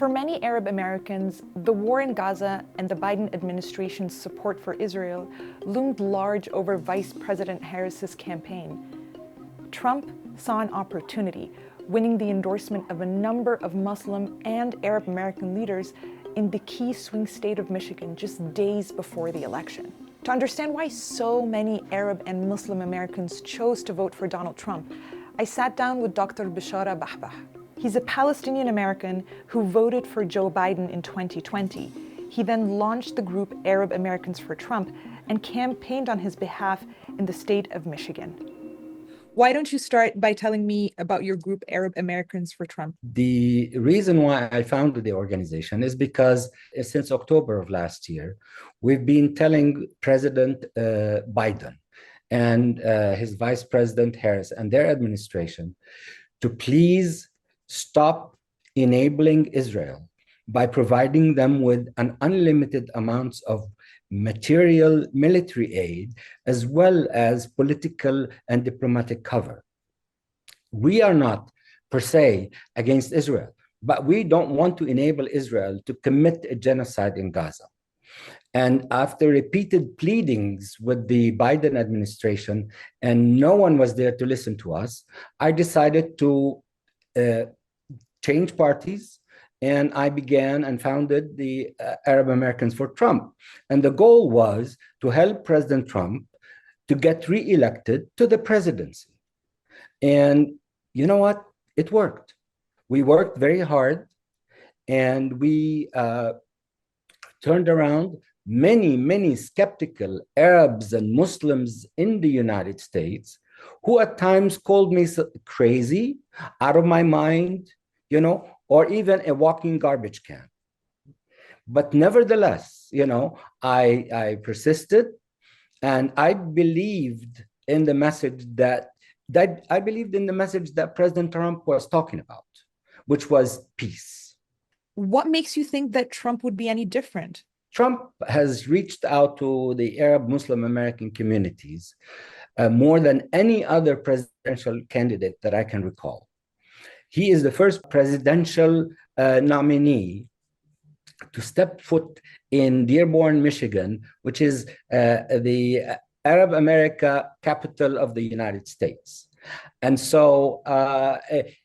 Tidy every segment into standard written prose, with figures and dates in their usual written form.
For many Arab Americans, the war in Gaza and the Biden administration's support for Israel loomed large over Vice President Harris's campaign. Trump saw an opportunity, winning the endorsement of a number of Muslim and Arab American leaders in the key swing state of Michigan just days before the election. To understand why so many Arab and Muslim Americans chose to vote for Donald Trump, I sat down with Dr. Bishara Bahbah. He's a Palestinian American who voted for Joe Biden in 2020. He then launched the group Arab Americans for Trump and campaigned on his behalf in the state of Michigan. Why don't you start by telling me about your group Arab Americans for Trump? The reason why I founded the organization is because since October of last year, we've been telling President Biden and his Vice President Harris and their administration to please stop enabling Israel by providing them with an unlimited amounts of material military aid, as well as political and diplomatic cover. We are not per se against Israel, but we don't want to enable Israel to commit a genocide in Gaza. And after repeated pleadings with the Biden administration, and no one was there to listen to us, I decided to change parties. And I began and founded the Arab Americans for Trump. And the goal was to help President Trump to get reelected to the presidency. And you know what? It worked. We worked very hard, and we turned around many skeptical Arabs and Muslims in the United States who at times called me crazy, out of my mind, or even a walking garbage can. But nevertheless, I persisted, and I believed in the message that President Trump was talking about, which was peace. What makes you think that Trump would be any different? Trump has reached out to the Arab Muslim American communities more than any other presidential candidate that I can recall. He is the first presidential nominee to step foot in Dearborn, Michigan, which is the Arab America capital of the United States. And so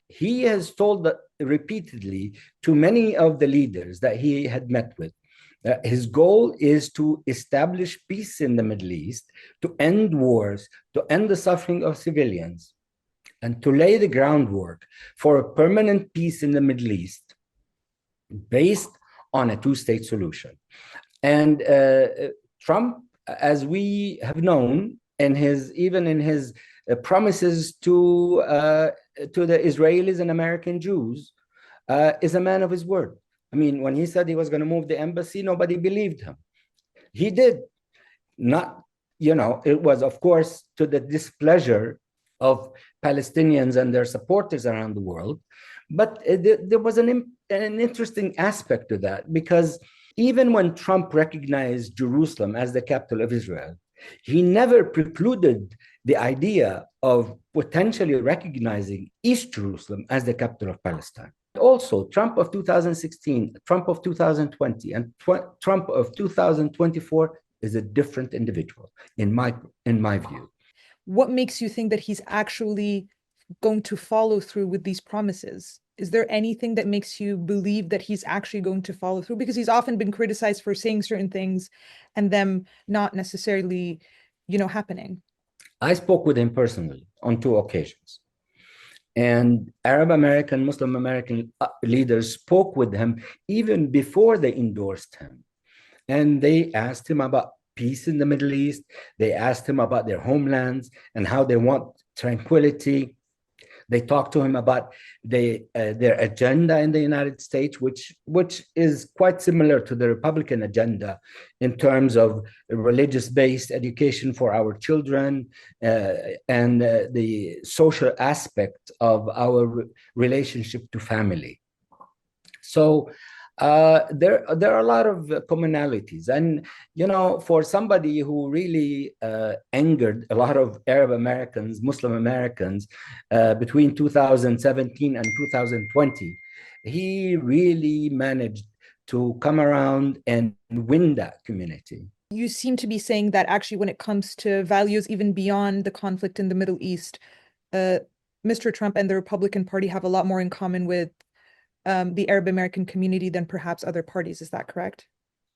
he has told repeatedly to many of the leaders that he had met with, his goal is to establish peace in the Middle East, to end wars, to end the suffering of civilians, and to lay the groundwork for a permanent peace in the Middle East based on a two-state solution. And Trump, as we have known, even in his promises to the Israelis and American Jews, is a man of his word. I mean, when he said he was going to move the embassy, nobody believed him. He did. It was, of course, to the displeasure of Palestinians and their supporters around the world. But there was an interesting aspect to that, because even when Trump recognized Jerusalem as the capital of Israel, he never precluded the idea of potentially recognizing East Jerusalem as the capital of Palestine. Also, Trump of 2016, Trump of 2020, and Trump of 2024 is a different individual, in my view. What makes you think that he's actually going to follow through with these promises? Is there anything that makes you believe that he's actually going to follow through? Because he's often been criticized for saying certain things and them not necessarily, happening. I spoke with him personally on 2 occasions. And Arab American, Muslim American leaders spoke with him even before they endorsed him. And they asked him about peace in the Middle East. They asked him about their homelands and how they want tranquility. They talked to him about their agenda in the United States, which is quite similar to the Republican agenda in terms of religious-based education for our children and the social aspect of our relationship to family. So there are a lot of commonalities. And, for somebody who really angered a lot of Arab Americans, Muslim Americans, between 2017 and 2020, he really managed to come around and win that community. You seem to be saying that actually, when it comes to values, even beyond the conflict in the Middle East, Mr. Trump and the Republican Party have a lot more in common with the Arab American community than perhaps other parties. Is that correct?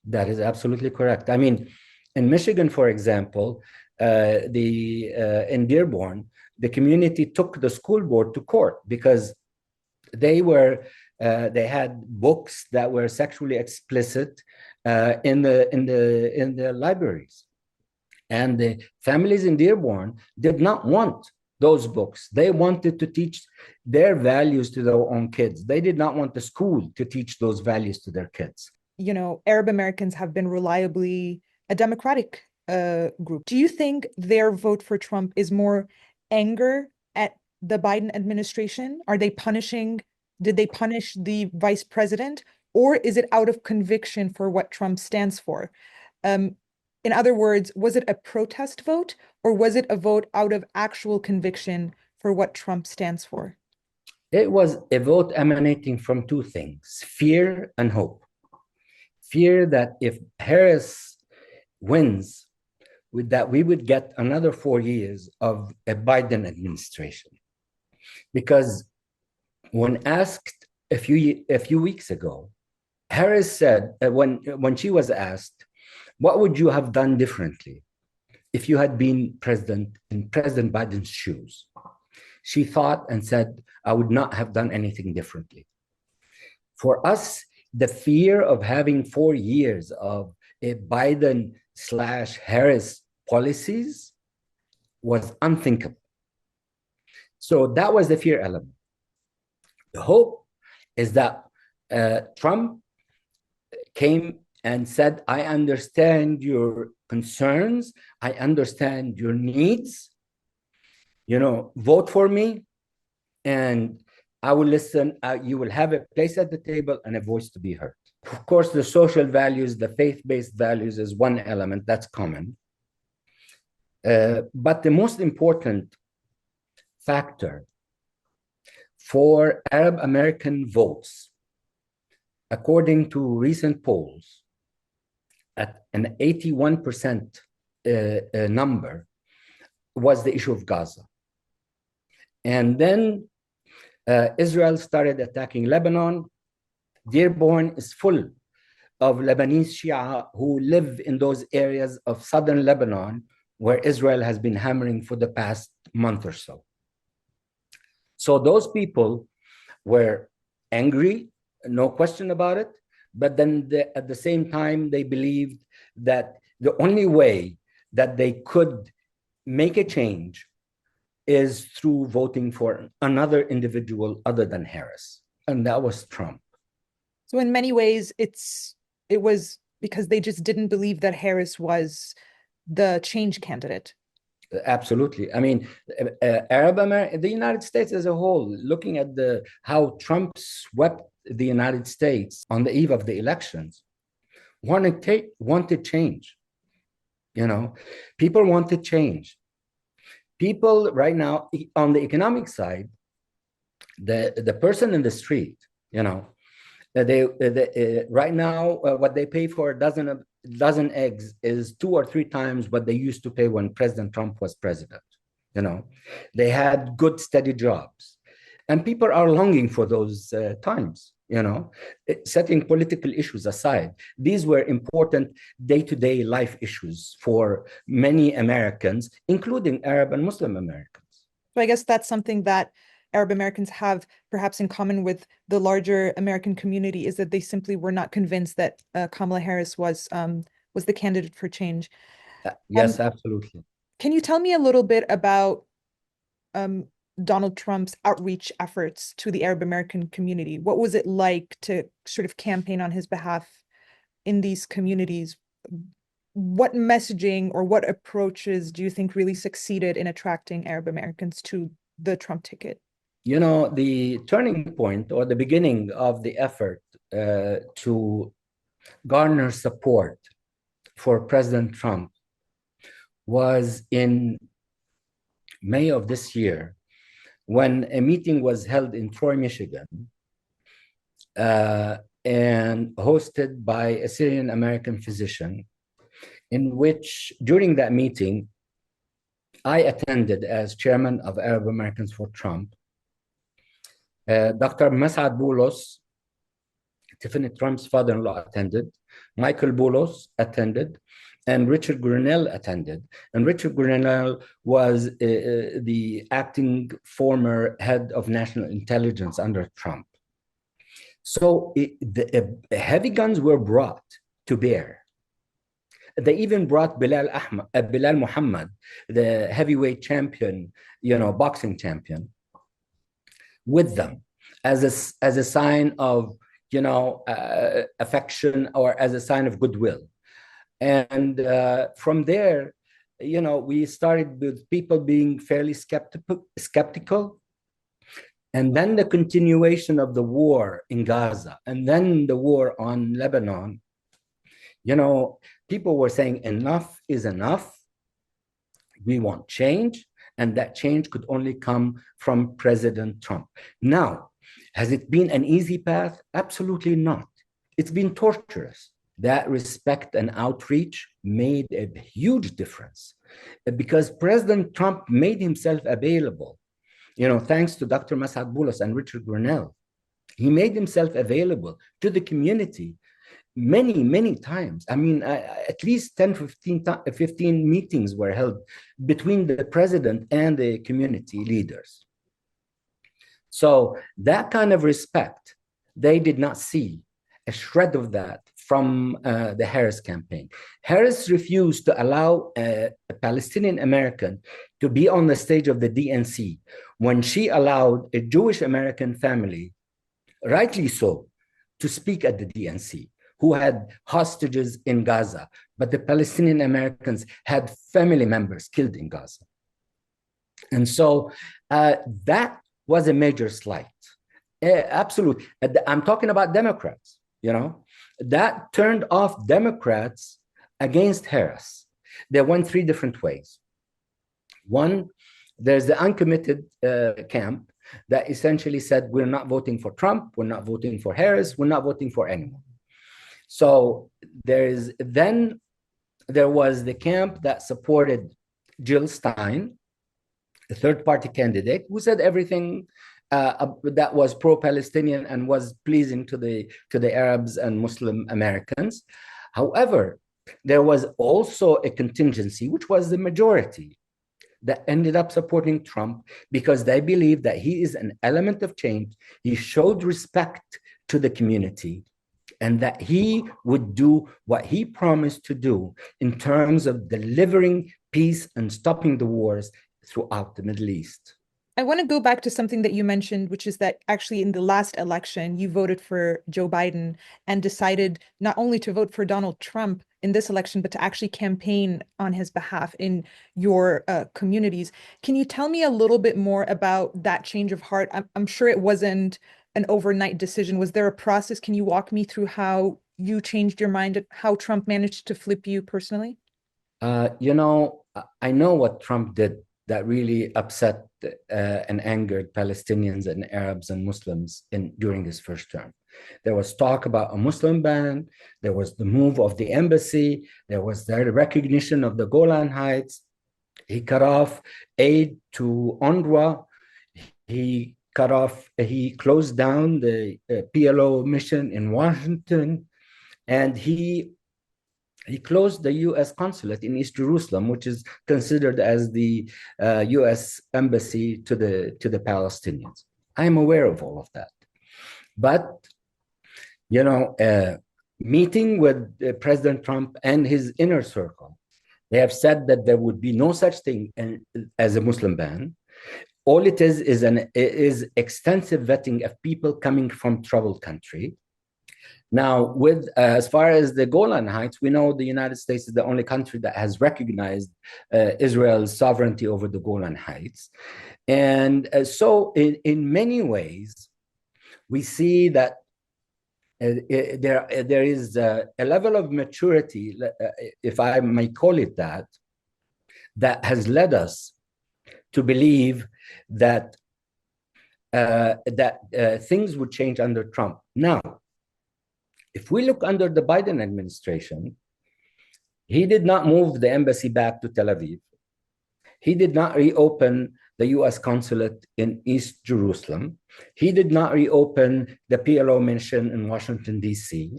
That is absolutely correct. I mean, in Michigan, for example, in Dearborn, the community took the school board to court because they had books that were sexually explicit in the libraries, and the families in Dearborn did not want those books. They wanted to teach their values to their own kids. They did not want the school to teach those values to their kids. You know, Arab Americans have been reliably a Democratic group. Do you think their vote for Trump is more anger at the Biden administration? Did they punish the vice president, or is it out of conviction for what Trump stands for? In other words, was it a protest vote, or was it a vote out of actual conviction for what Trump stands for? It was a vote emanating from two things: fear and hope. Fear that if Harris wins, that we would get another 4 years of a Biden administration. Because when asked a few weeks ago, Harris said, when she was asked, what would you have done differently if you had been president in President Biden's shoes? She thought and said, I would not have done anything differently. For us, the fear of having 4 years of a Biden/Harris policies was unthinkable. So that was the fear element. The hope is that Trump came and said, I understand your concerns, I understand your needs, vote for me, and I will listen. You will have a place at the table and a voice to be heard. Of course, the social values, the faith-based values is one element that's common. But the most important factor for Arab American votes, according to recent polls, at an 81% number, was the issue of Gaza. And then Israel started attacking Lebanon. Dearborn is full of Lebanese Shia who live in those areas of southern Lebanon where Israel has been hammering for the past month or so. So those people were angry, no question about it, but then at the same time, they believed that the only way that they could make a change is through voting for another individual other than Harris, and that was Trump. So in many ways, it was because they just didn't believe that Harris was the change candidate. Absolutely. I mean, the United States as a whole, looking at how Trump swept the United States on the eve of the elections, wanted change. People wanted change. People right now on the economic side, the person in the street, right now what they pay for a dozen eggs is 2 or 3 times what they used to pay when President Trump was president. They had good, steady jobs, and people are longing for those times. Setting political issues aside, these were important day-to-day life issues for many Americans, including Arab and Muslim Americans. So I guess that's something that Arab Americans have perhaps in common with the larger American community, is that they simply were not convinced that Kamala Harris was the candidate for change. Yes, absolutely. Can you tell me a little bit about Donald Trump's outreach efforts to the Arab American community? What was it like to sort of campaign on his behalf in these communities? What messaging or what approaches do you think really succeeded in attracting Arab Americans to the Trump ticket? The turning point or the beginning of the effort to garner support for President Trump was in May of this year, when a meeting was held in Troy, Michigan, and hosted by a Syrian American physician, in which during that meeting, I attended as chairman of Arab Americans for Trump. Dr. Massad Boulos, Tiffany Trump's father-in-law, attended. Michael Boulos attended, and Richard Grenell attended. And Richard Grenell was the acting former head of national intelligence under Trump. So the heavy guns were brought to bear. They even brought Bilal Muhammad, the heavyweight champion, boxing champion, with them as a sign of affection, or as a sign of goodwill. And from there, we started with people being fairly skeptical. And then the continuation of the war in Gaza, and then the war on Lebanon, people were saying enough is enough. We want change, and that change could only come from President Trump. Now, has it been an easy path? Absolutely not. It's been torturous. That respect and outreach made a huge difference, because President Trump made himself available. Thanks to Dr. Massad Boulos and Richard Grenell, he made himself available to the community many, many times. I mean, at least 10, 15 meetings were held between the president and the community leaders. So that kind of respect, they did not see a shred of that from the Harris campaign. Harris refused to allow a Palestinian American to be on the stage of the DNC when she allowed a Jewish American family, rightly so, to speak at the DNC, who had hostages in Gaza, but the Palestinian Americans had family members killed in Gaza. And so that was a major slight. Absolutely. I'm talking about Democrats, that turned off Democrats against Harris. They went three different ways. One, there's the uncommitted camp that essentially said, we're not voting for Trump, we're not voting for Harris, we're not voting for anyone. So there was the camp that supported Jill Stein, a third-party candidate, who said everything that was pro-Palestinian and was pleasing to the Arabs and Muslim Americans. However, there was also a contingency, which was the majority, that ended up supporting Trump because they believed that he is an element of change. He showed respect to the community, and that he would do what he promised to do in terms of delivering peace and stopping the wars throughout the Middle East. I want to go back to something that you mentioned, which is that actually in the last election, you voted for Joe Biden and decided not only to vote for Donald Trump in this election, but to actually campaign on his behalf in your communities. Can you tell me a little bit more about that change of heart? I'm sure it wasn't an overnight decision. Was there a process? Can you walk me through how you changed your mind, how Trump managed to flip you personally? I know what Trump did that really upset and angered Palestinians and Arabs and Muslims during his first term. There was talk about a Muslim ban. There was the move of the embassy. There was the recognition of the Golan Heights. He cut off aid to UNRWA. He closed down the PLO mission in Washington, and he closed the U.S. consulate in East Jerusalem, which is considered as the U.S. embassy to the Palestinians. I'm aware of all of that. But, meeting with President Trump and his inner circle, they have said that there would be no such thing as a Muslim ban. All it is extensive vetting of people coming from troubled country. Now, as far as the Golan Heights, we know the United States is the only country that has recognized Israel's sovereignty over the Golan Heights. And so in many ways, we see that there is a level of maturity, if I may call it that has led us to believe that that things would change under Trump. Now, if we look under the Biden administration, he did not move the embassy back to Tel Aviv. He did not reopen the US consulate in East Jerusalem. He did not reopen the PLO mission in Washington, D.C.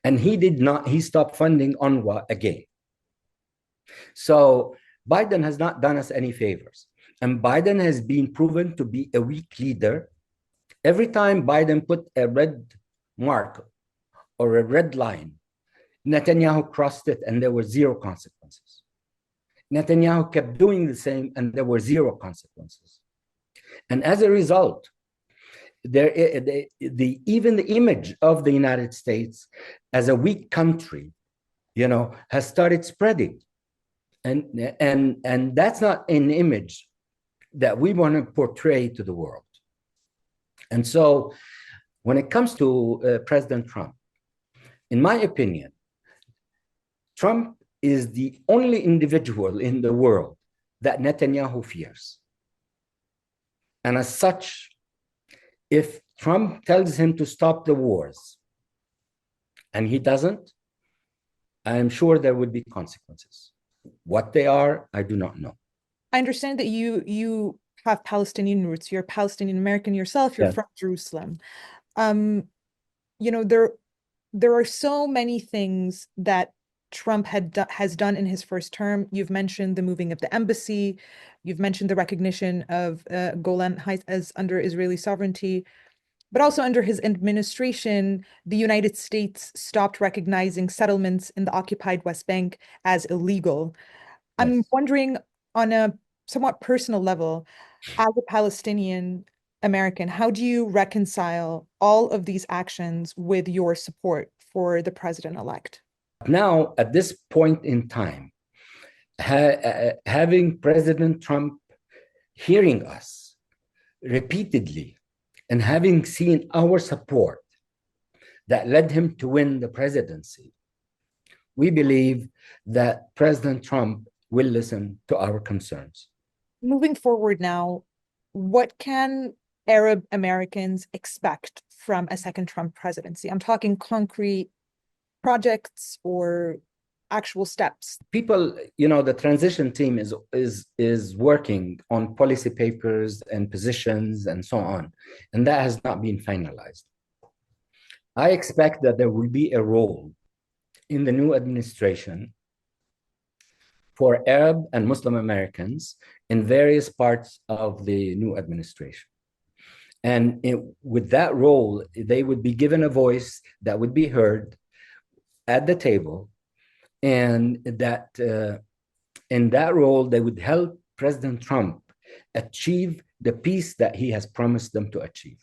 And he stopped funding UNRWA again. So Biden has not done us any favors. And Biden has been proven to be a weak leader. Every time Biden put a red mark or a red line, Netanyahu crossed it and there were zero consequences. Netanyahu kept doing the same and there were zero consequences. And as a result, even the image of the United States as a weak country, has started spreading. And that's not an image that we want to portray to the world. And so when it comes to President Trump, in my opinion, Trump is the only individual in the world that Netanyahu fears. And as such, if Trump tells him to stop the wars and he doesn't, I am sure there would be consequences. What they are, I do not know. I understand that you have Palestinian roots. You're Palestinian American yourself. You're from Jerusalem. There are so many things that Trump has done in his first term. You've mentioned the moving of the embassy. You've mentioned the recognition of Golan Heights as under Israeli sovereignty. But also under his administration, the United States stopped recognizing settlements in the occupied West Bank as illegal. Yes. I'm wondering, on a somewhat personal level, as a Palestinian American, how do you reconcile all of these actions with your support for the president-elect? Now, at this point in time, having President Trump hearing us repeatedly and having seen our support that led him to win the presidency, we believe that President Trump will listen to our concerns. Moving forward now, what can Arab Americans expect from a second Trump presidency? I'm talking concrete projects or actual steps. People, the transition team is working on policy papers and positions and so on, and that has not been finalized. I expect that there will be a role in the new administration for Arab and Muslim Americans in various parts of the new administration. And with that role, they would be given a voice that would be heard at the table, and that in that role, they would help President Trump achieve the peace that he has promised them to achieve.